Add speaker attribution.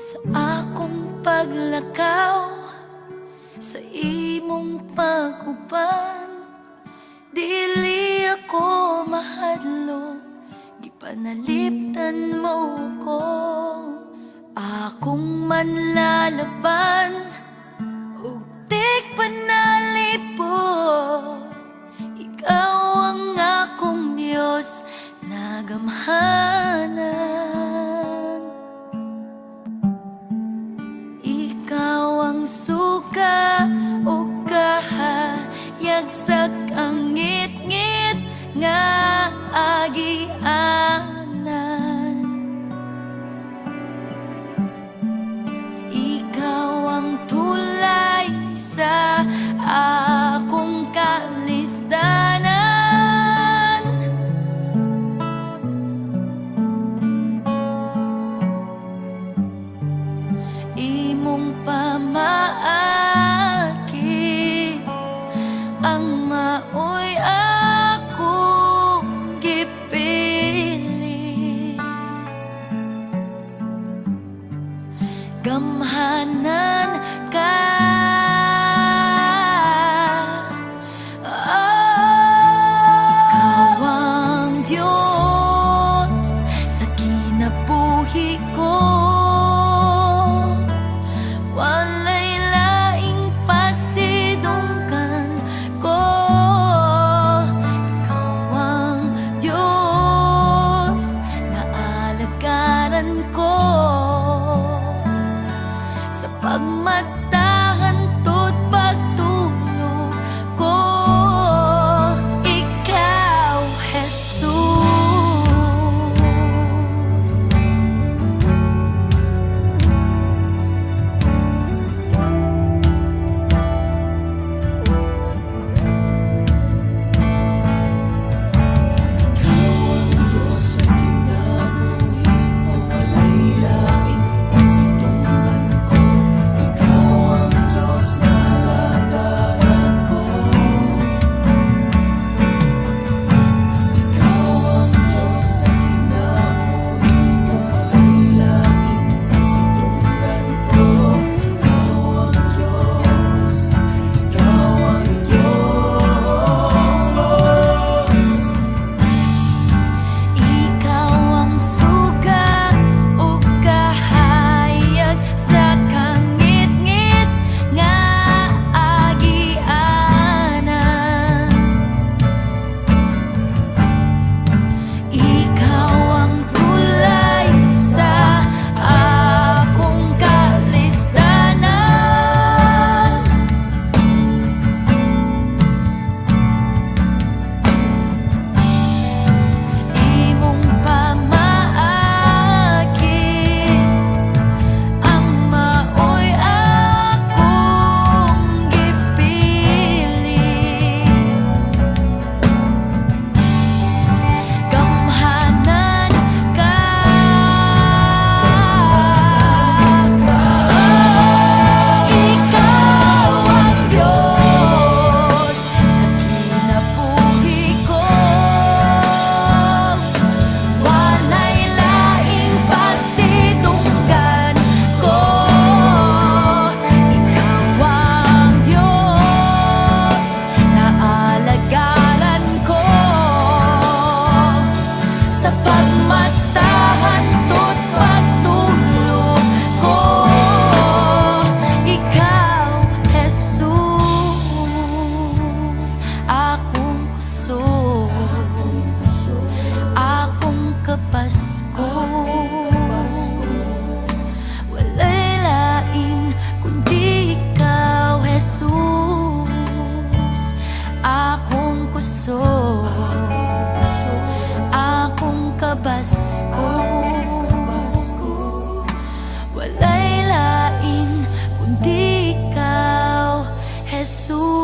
Speaker 1: Sa akong paglakaw, sa imong pag-uban, dili ako mahadlok, gipanalipdan mo ko. Akong manlalaban, ug tig panalipod, ikaw ang akong Diyos na gamhanan. Ikaw ang suga o kahayag sa kangit-ngit nga agianan. Ikaw ang tulay sa akong kalisdanan. Imong pamaaki ang maoy akong gipili. Gamhanan ka, ikaw ang Diyos sa kinabuhi ko. Walay laing pasidunggan ko. Ikaw ang Diyos na alagaran ko. Sa pagmatahan to't pagtulog ko, ikaw, Jesus. Walay lain kundi ikaw, Jesus. Akong kusog, akong kabasko. Walay lain kundi ikaw, Jesus.